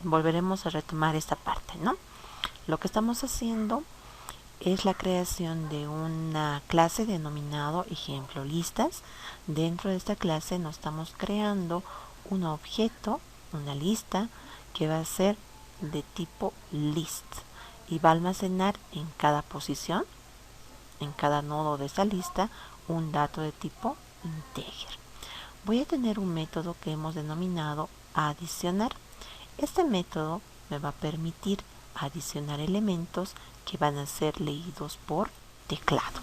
volveremos a retomar esta parte, ¿no? Lo que estamos haciendo es la creación de una clase denominado ejemplo listas. Dentro de esta clase nos estamos creando un objeto, una lista, que va a ser de tipo list y va a almacenar en cada posición, en cada nodo de esa lista, un dato de tipo integer. Voy a tener un método que hemos denominado adicionar. Este método me va a permitir adicionar elementos que van a ser leídos por teclado.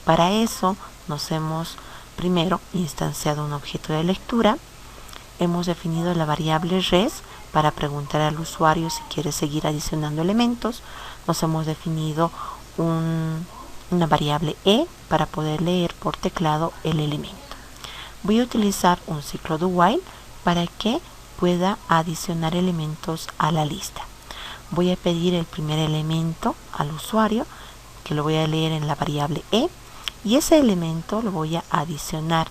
Para eso nos hemos primero instanciado un objeto de lectura. Hemos definido la variable res para preguntar al usuario si quiere seguir adicionando elementos. Nos hemos definido una variable e para poder leer por teclado el elemento. Voy a utilizar un ciclo do while para que pueda adicionar elementos a la lista. Voy a pedir el primer elemento al usuario, que lo voy a leer en la variable e, y ese elemento lo voy a adicionar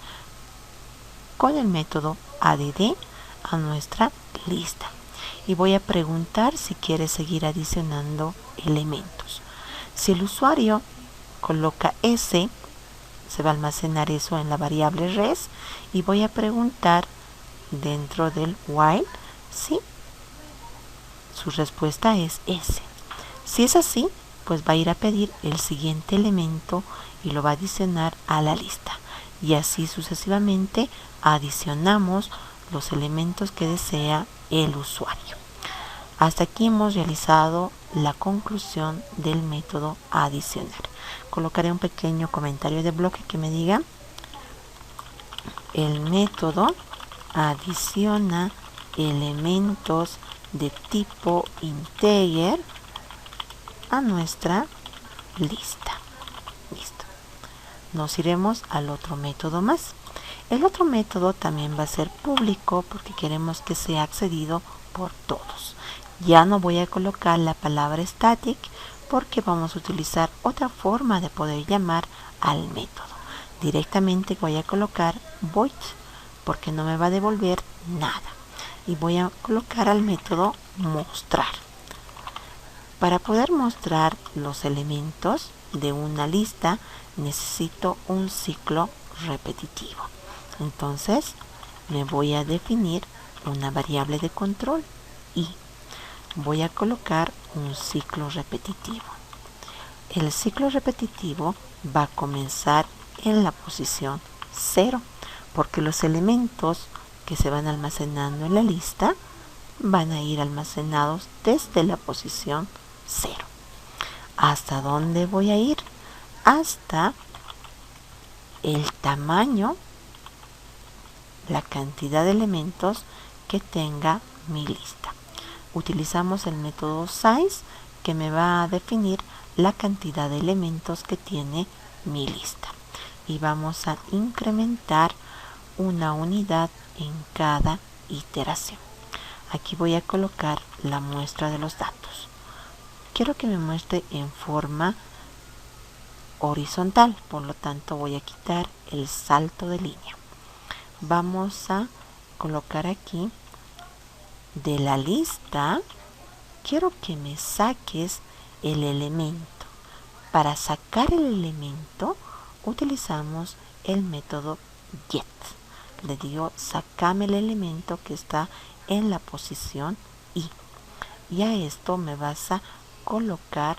con el método add a nuestra lista. Y voy a preguntar si quiere seguir adicionando elementos. Si el usuario coloca S, se va a almacenar eso en la variable res y voy a preguntar dentro del while si su respuesta es S. Si es así, pues va a ir a pedir el siguiente elemento y lo va a adicionar a la lista. Y así sucesivamente adicionamos los elementos que desea el usuario. Hasta aquí hemos realizado la conclusión del método adicionar. Colocaré un pequeño comentario de bloque que me diga: el método adiciona elementos de tipo integer a nuestra lista. Listo. Nos iremos al otro método más. El otro método también va a ser público porque queremos que sea accedido por todos. Ya no voy a colocar la palabra static porque vamos a utilizar otra forma de poder llamar al método. Directamente voy a colocar void porque no me va a devolver nada. Y voy a colocar al método mostrar. Para poder mostrar los elementos de una lista necesito un ciclo repetitivo. Entonces me voy a definir una variable de control y voy a colocar un ciclo repetitivo. El ciclo repetitivo va a comenzar en la posición 0 porque los elementos que se van almacenando en la lista van a ir almacenados desde la posición 0. ¿Hasta dónde voy a ir? Hasta el tamaño, la cantidad de elementos que tenga mi lista. Utilizamos el método size que me va a definir la cantidad de elementos que tiene mi lista. Y vamos a incrementar una unidad en cada iteración. Aquí voy a colocar la muestra de los datos. Quiero que me muestre en forma horizontal, por lo tanto voy a quitar el salto de línea. Vamos a colocar aquí de la lista, quiero que me saques el elemento. Para sacar el elemento utilizamos el método get. Le digo, sácame el elemento que está en la posición I. Y a esto me vas a colocar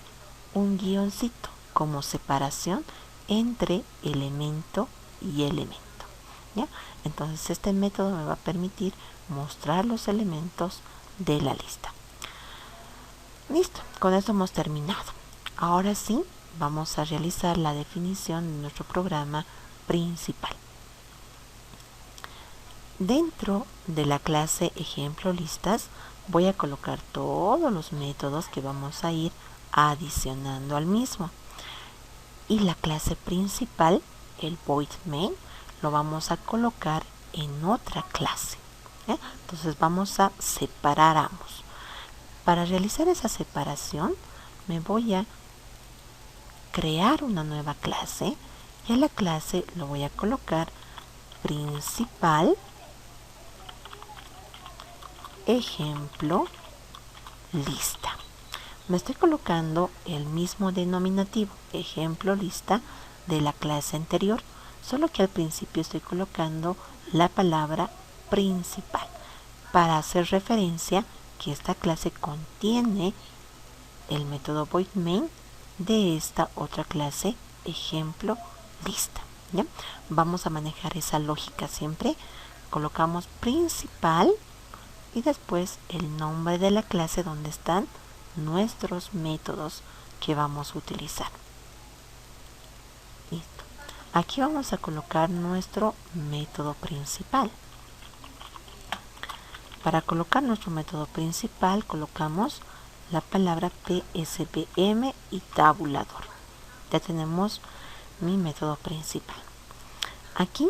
un guioncito como separación entre elemento y elemento. ¿Ya? Entonces este método me va a permitir mostrar los elementos de la lista. Listo, con esto hemos terminado. Ahora sí, vamos a realizar la definición de nuestro programa principal. Dentro de la clase ejemplo listas voy a colocar todos los métodos que vamos a ir adicionando al mismo. Y la clase principal, el void main, lo vamos a colocar en otra clase. Entonces vamos a separar ambos. Para realizar esa separación me voy a crear una nueva clase y a la clase lo voy a colocar principal ejemplo lista. Me estoy colocando el mismo denominativo, ejemplo lista, de la clase anterior, solo que al principio estoy colocando la palabra principal para hacer referencia que esta clase contiene el método void main de esta otra clase, ejemplo lista. ¿Ya? Vamos a manejar esa lógica siempre. Colocamos principal y después el nombre de la clase donde están nuestros métodos que vamos a utilizar. Listo. Aquí vamos a colocar nuestro método principal. Para colocar nuestro método principal colocamos la palabra PSBM y tabulador. Ya tenemos mi método principal. Aquí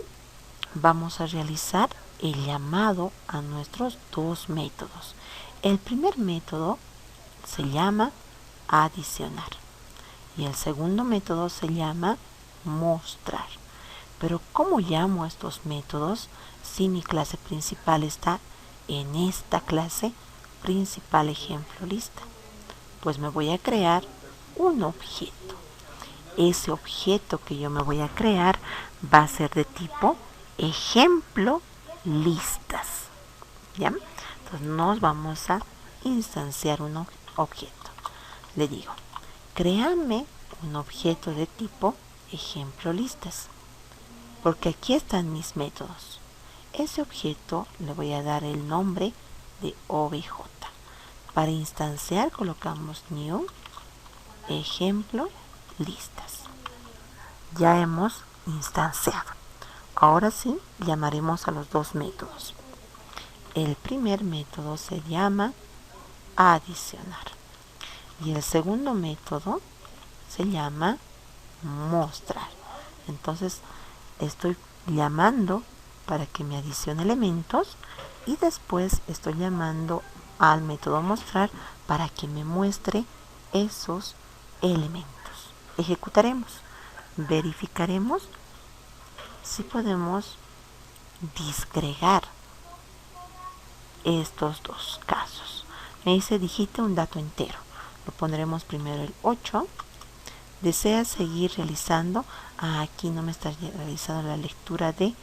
vamos a realizar el llamado a nuestros dos métodos. El primer método se llama adicionar y el segundo método se llama mostrar. Pero ¿cómo llamo a estos métodos si mi clase principal está en esta clase principal ejemplo lista? Pues me voy a crear un objeto. Ese objeto que yo me voy a crear va a ser de tipo ejemplo listas. ¿Ya? Entonces nos vamos a instanciar un objeto. Le digo, créame un objeto de tipo ejemplo listas, porque aquí están mis métodos. Ese objeto le voy a dar el nombre de obj. Para instanciar colocamos new ejemplo listas. Ya hemos instanciado. Ahora sí llamaremos a los dos métodos. El primer método se llama adicionar y el segundo método se llama mostrar. Entonces estoy llamando para que me adicione elementos y después estoy llamando al método mostrar para que me muestre esos elementos. Ejecutaremos, verificaremos si podemos disgregar estos dos casos. Me dice digite un dato entero. Lo pondremos primero el 8. ¿Desea seguir realizando? Aquí no me está realizando la lectura de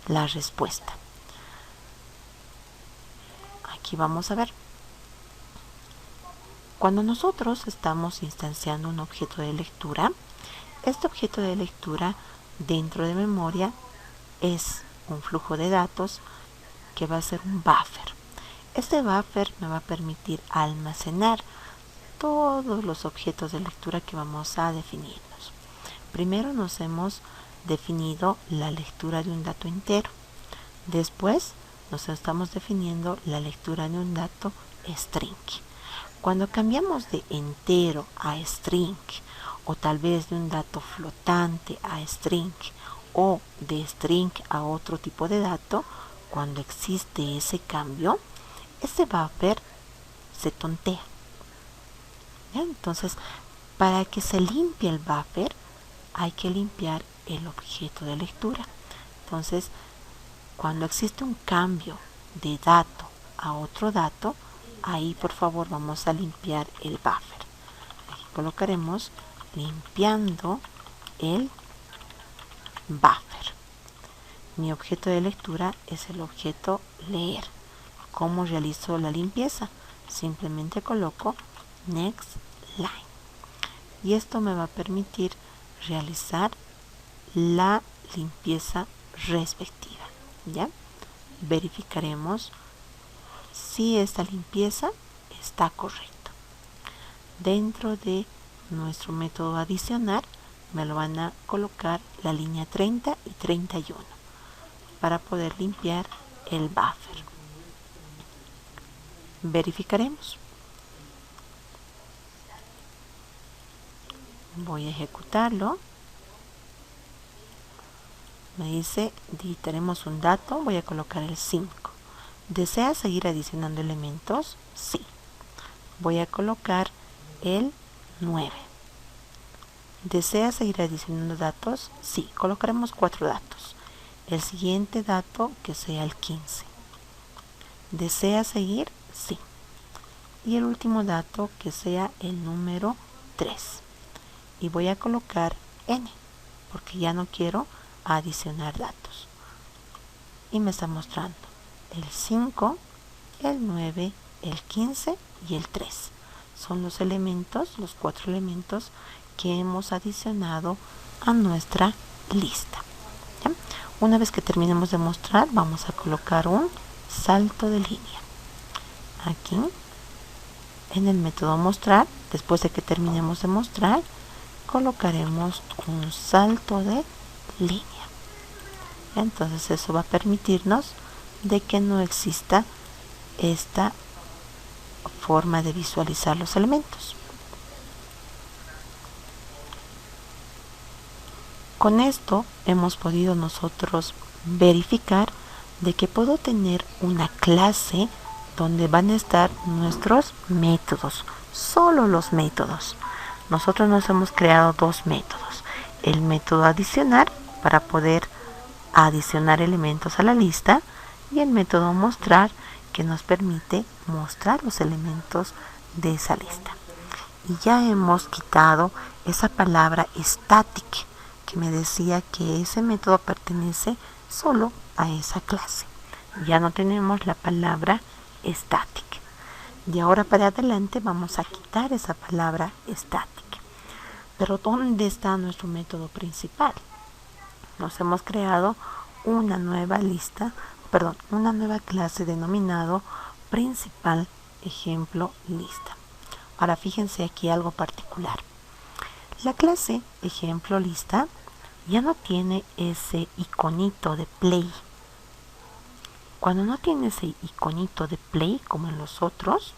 la respuesta. Aquí vamos a ver. Cuando nosotros estamos instanciando un objeto de lectura, este objeto de lectura dentro de memoria es un flujo de datos que va a ser un buffer. Este buffer me va a permitir almacenar todos los objetos de lectura que vamos a definirnos. Primero nos hemos definido la lectura de un dato entero. Después nos estamos definiendo la lectura de un dato string. Cuando cambiamos de entero a string, o tal vez de un dato flotante a string, o de string a otro tipo de dato, cuando existe ese cambio, ese buffer se tontea. ¿Ya? Entonces, para que se limpie el buffer, hay que limpiar el objeto de lectura. Entonces, cuando existe un cambio de dato a otro dato, ahí por favor vamos a limpiar el buffer. Aquí colocaremos limpiando el buffer. Mi objeto de lectura es el objeto leer. ¿Cómo realizo la limpieza? Simplemente coloco next line. Y esto me va a permitir realizar la limpieza respectiva. ¿Ya? Verificaremos si esta limpieza está correcta. Dentro de nuestro método adicionar me lo van a colocar la línea 30 y 31 para poder limpiar el buffer. Verificaremos. Voy a ejecutarlo. Me dice digitaremos un dato, voy a colocar el 5. ¿Desea seguir adicionando elementos? Sí. Voy a colocar el 9. ¿Desea seguir adicionando datos? Sí. Colocaremos 4 datos. El siguiente dato que sea el 15. ¿Desea seguir? Sí. y el último dato que sea el número 3. Y voy a colocar n porque ya no quiero adicionar datos. Y me está mostrando el 5, el 9, el 15 y el 3. Son los elementos, los 4 elementos que hemos adicionado a nuestra lista. ¿Ya? Una vez que terminemos de mostrar, vamos a colocar un salto de línea. Aquí, en el método mostrar, después de que terminemos de mostrar, colocaremos un salto de línea. Entonces eso va a permitirnos de que no exista esta forma de visualizar los elementos. Con esto hemos podido nosotros verificar de que puedo tener una clase donde van a estar nuestros métodos, solo los métodos. Nosotros nos hemos creado dos métodos: el método adicionar para poder adicionar elementos a la lista y el método mostrar, que nos permite mostrar los elementos de esa lista. Y ya hemos quitado esa palabra static que me decía que ese método pertenece solo a esa clase. Ya no tenemos la palabra static. De ahora para adelante vamos a quitar esa palabra static. Pero ¿dónde está nuestro método principal? Nos hemos creado una nueva clase denominado principal ejemplo lista. Ahora fíjense aquí algo particular. La clase ejemplo lista ya no tiene ese iconito de play. Cuando no tiene ese iconito de play como en los otros,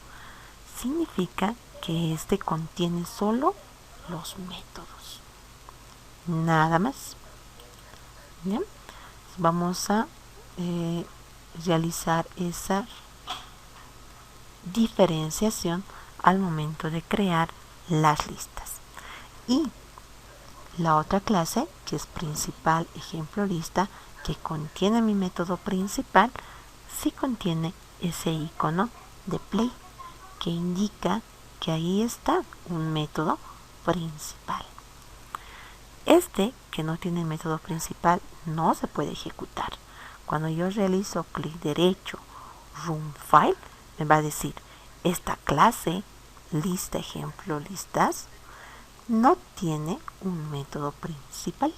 significa que este contiene solo los métodos. Nada más. Bien, vamos a realizar esa diferenciación al momento de crear las listas. Y la otra clase, que es principal ejemplo lista, que contiene mi método principal, sí contiene ese icono de play que indica que ahí está un método principal. Este, que no tiene método principal, no se puede ejecutar. Cuando yo realizo clic derecho, Run File, me va a decir: esta clase, lista ejemplo listas, no tiene un método principal,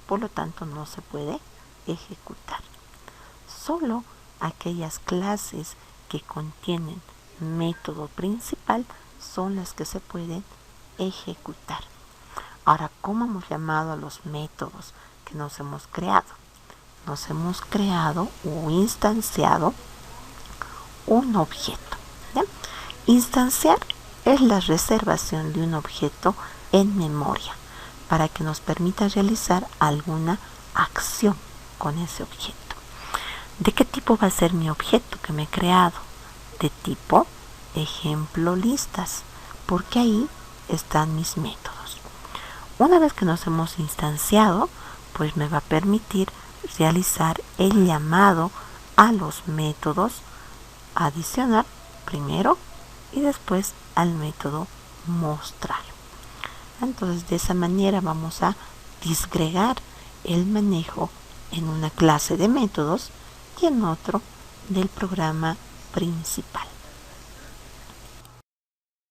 por lo tanto no se puede ejecutar. Solo aquellas clases que contienen método principal son las que se pueden ejecutar. Ahora, ¿cómo hemos llamado a los métodos que nos hemos creado? Nos hemos creado o instanciado un objeto. ¿Ya? Instanciar es la reservación de un objeto en memoria para que nos permita realizar alguna acción con ese objeto. ¿De qué tipo va a ser mi objeto que me he creado? De tipo ejemplo listas, porque ahí están mis métodos. Una vez que nos hemos instanciado, pues me va a permitir realizar el llamado a los métodos adicionar primero y después al método mostrar. Entonces de esa manera vamos a disgregar el manejo en una clase de métodos y en otro del programa principal.